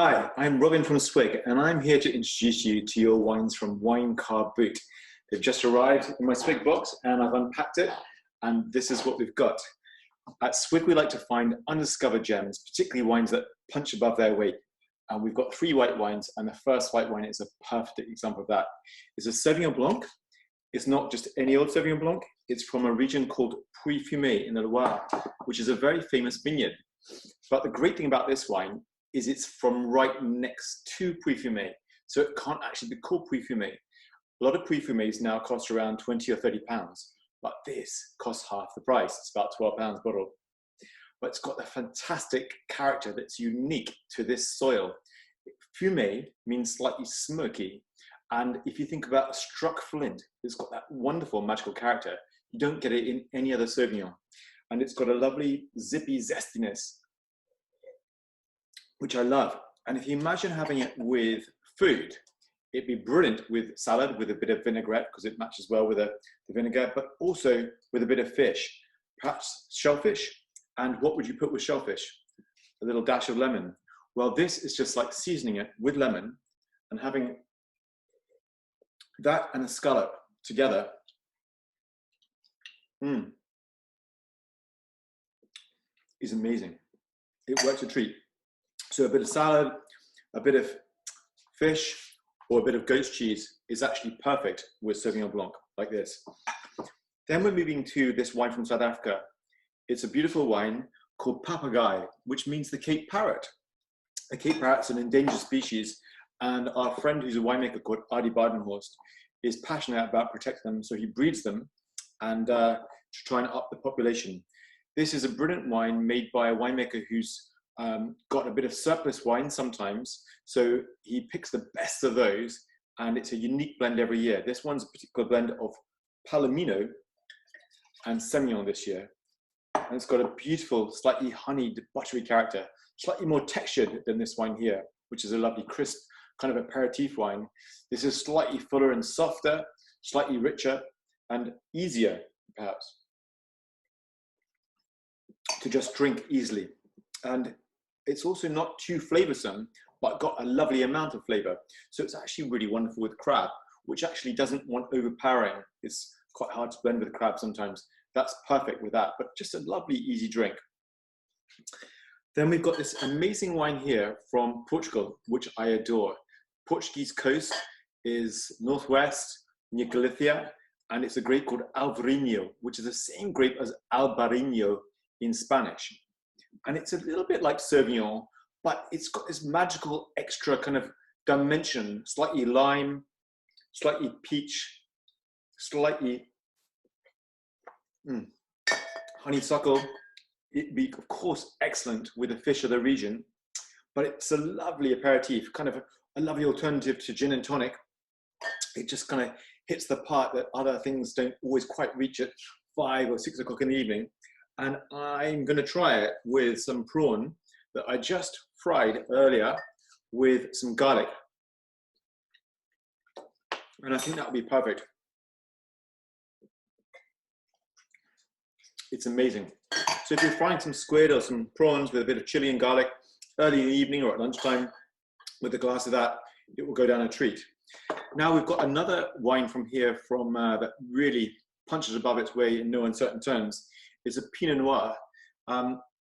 Hi, I'm Robin from Swig, and I'm here to introduce you to your wines from Wine Car Boot. They've just arrived in my Swig box, and I've unpacked it, and this is what we've got. At Swig, we like to find undiscovered gems, particularly wines that punch above their weight. And we've got 3 white wines, and the first white wine is a perfect example of that. It's a Sauvignon Blanc. It's not just any old Sauvignon Blanc. It's from a region called Puy-Fumé in the Loire, which is a very famous vineyard. But the great thing about this wine is it's from right next to Puy-Fumé, so it can't actually be called Puy-Fumé. A lot of Puy-Fumés now cost around 20 or 30 pounds, but this costs half the price. It's about 12 pounds a bottle. But it's got a fantastic character that's unique to this soil. Fumé means slightly smoky, and if you think about a struck flint, it's got that wonderful magical character. You don't get it in any other Sauvignon. And it's got a lovely zippy zestiness, which I love. And if you imagine having it with food, it'd be brilliant with salad with a bit of vinaigrette because it matches well with the vinegar, but also with a bit of fish, perhaps shellfish. And what would you put with shellfish? A little dash of lemon. Well, this is just like seasoning it with lemon and having that and a scallop together. Is amazing. It works a treat. So a bit of salad, a bit of fish, or a bit of goat's cheese is actually perfect with Sauvignon Blanc, like this. Then we're moving to this wine from South Africa. It's a beautiful wine called Papagaai, which means the Cape Parrot. The Cape Parrot's an endangered species, and our friend who's a winemaker called Adi Badenhorst is passionate about protecting them, so he breeds them and to try and up the population. This is a brilliant wine made by a winemaker who's got a bit of surplus wine sometimes, so he picks the best of those, and it's a unique blend every year. This one's a particular blend of Palomino and Semillon this year, and it's got a beautiful, slightly honeyed, buttery character, slightly more textured than this wine here, which is a lovely, crisp, kind of aperitif wine. This is slightly fuller and softer, slightly richer, and easier, perhaps, to just drink easily. And it's also not too flavoursome, but got a lovely amount of flavour. So it's actually really wonderful with crab, which actually doesn't want overpowering. It's quite hard to blend with crab sometimes. That's perfect with that, but just a lovely, easy drink. Then we've got this amazing wine here from Portugal, which I adore. Portuguese coast is northwest, near Galicia, and it's a grape called Alvarinho, which is the same grape as Albarino in Spanish. And it's a little bit like Sauvignon, but it's got this magical extra kind of dimension, slightly lime, slightly peach, slightly honeysuckle. It'd be, of course, excellent with a fish of the region, but it's a lovely aperitif, kind of a lovely alternative to gin and tonic. It just kind of hits the part that other things don't always quite reach at 5 or 6 o'clock in the evening. And I'm going to try it with some prawn that I just fried earlier with some garlic. And I think that would be perfect. It's amazing. So if you're frying some squid or some prawns with a bit of chili and garlic early in the evening or at lunchtime with a glass of that, it will go down a treat. Now we've got another wine from here from that really punches above its weight in no uncertain terms. It's a Pinot Noir.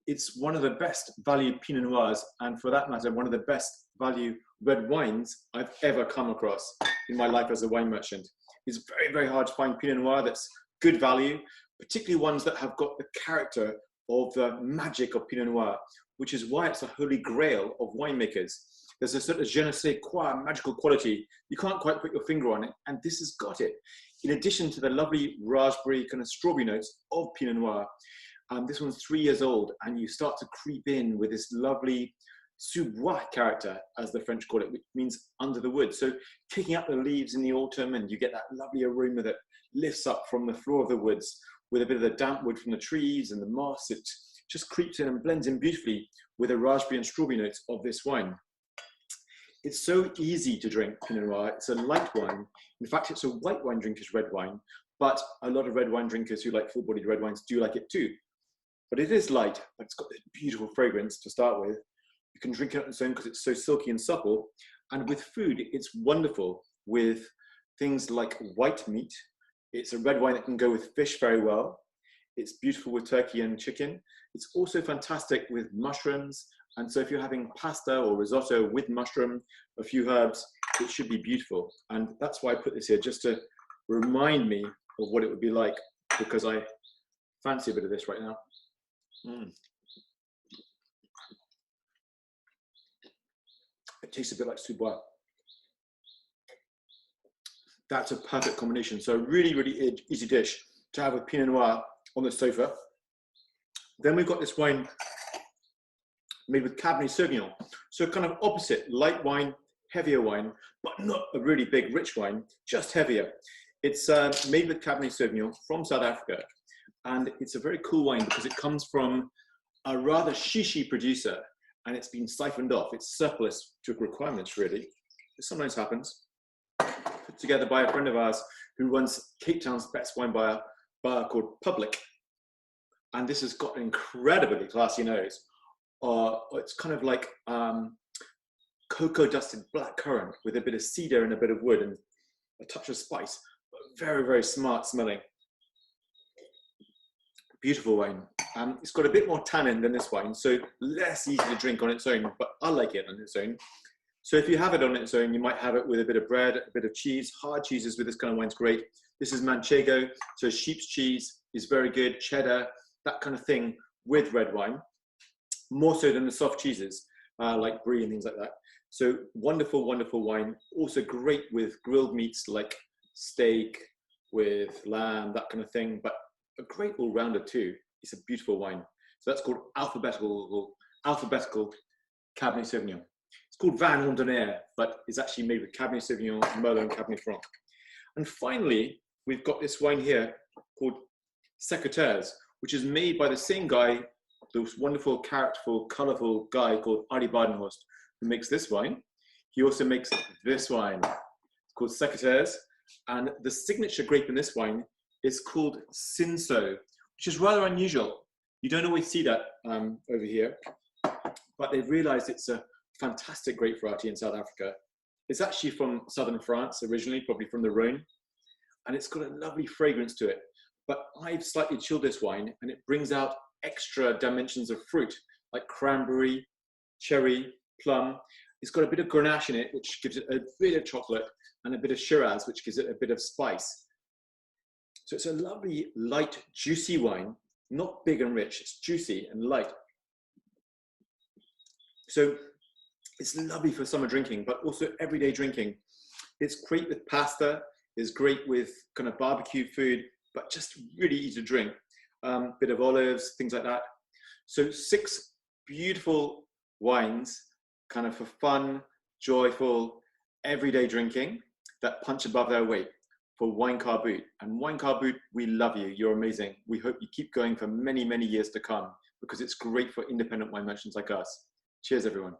It's one of the best value Pinot Noirs, and for that matter, one of the best value red wines I've ever come across in my life as a wine merchant. It's very, very hard to find Pinot Noir that's good value, particularly ones that have got the character of the magic of Pinot Noir, which is why it's a holy grail of winemakers. There's a sort of je ne sais quoi magical quality. You can't quite put your finger on it, and this has got it. In addition to the lovely raspberry kind of strawberry notes of Pinot Noir, this one's 3 years old, and you start to creep in with this lovely sous bois character, as the French call it, which means under the wood. So kicking up the leaves in the autumn, and you get that lovely aroma that lifts up from the floor of the woods with a bit of the damp wood from the trees and the moss. It just creeps in and blends in beautifully with the raspberry and strawberry notes of this wine. It's so easy to drink Pinot Noir. It's a light wine. In fact, it's a white wine drinker's red wine, but a lot of red wine drinkers who like full-bodied red wines do like it too. But it is light, but it's got this beautiful fragrance to start with. You can drink it on its own because it's so silky and supple. And with food, it's wonderful with things like white meat. It's a red wine that can go with fish very well. It's beautiful with turkey and chicken. It's also fantastic with mushrooms. And so if you're having pasta or risotto with mushroom, a few herbs, it should be beautiful. And that's why I put this here, just to remind me of what it would be like, because I fancy a bit of this right now. It tastes a bit like sous-bois. That's a perfect combination. So really, really easy dish to have with Pinot Noir on the sofa. Then we've got this wine made with Cabernet Sauvignon. So kind of opposite, light wine, heavier wine, but not a really big, rich wine, just heavier. It's made with Cabernet Sauvignon from South Africa. And it's a very cool wine because it comes from a rather shishy producer and it's been siphoned off. It's surplus to requirements, really. It sometimes happens. Put together by a friend of ours who runs Cape Town's best wine bar called Public. And this has got an incredibly classy nose. It's kind of like cocoa dusted blackcurrant with a bit of cedar and a bit of wood and a touch of spice, but very, very smart smelling. Beautiful wine. It's got a bit more tannin than this wine, so less easy to drink on its own, but I like it on its own. So if you have it on its own, you might have it with a bit of bread, a bit of cheese. Hard cheeses with this kind of wine is great. This is Manchego, so sheep's cheese is very good, cheddar, that kind of thing with red wine, more so than the soft cheeses like brie and things like that. So wonderful, wonderful wine. Also great with grilled meats like steak, with lamb, that kind of thing, but a great all-rounder too. It's a beautiful wine. So that's called alphabetical Cabernet Sauvignon. It's called Van Ordinaire, but it's actually made with Cabernet Sauvignon, Merlot, and Cabernet Franc. And finally, we've got this wine here called Secretaires, which is made by the same guy, this wonderful, characterful, colorful guy called Arie Badenhorst, who makes this wine. He also makes this wine. It's called Secretaires. And the signature grape in this wine is called Cinsault, which is rather unusual. You don't always see that over here, but they've realized it's a fantastic grape variety in South Africa. It's actually from southern France originally, probably from the Rhone, and it's got a lovely fragrance to it. But I've slightly chilled this wine and it brings out extra dimensions of fruit, like cranberry, cherry, plum. It's got a bit of Grenache in it, which gives it a bit of chocolate, and a bit of Shiraz, which gives it a bit of spice. So it's a lovely, light, juicy wine, not big and rich, it's juicy and light. So it's lovely for summer drinking, but also everyday drinking. It's great with pasta, it's great with kind of barbecue food, but just really easy to drink. Bit of olives, things like that. So 6 beautiful wines, kind of for fun, joyful, everyday drinking that punch above their weight for Wine Car Boot. And Wine Car Boot, we love you. You're amazing. We hope you keep going for many, many years to come because it's great for independent wine merchants like us. Cheers, everyone.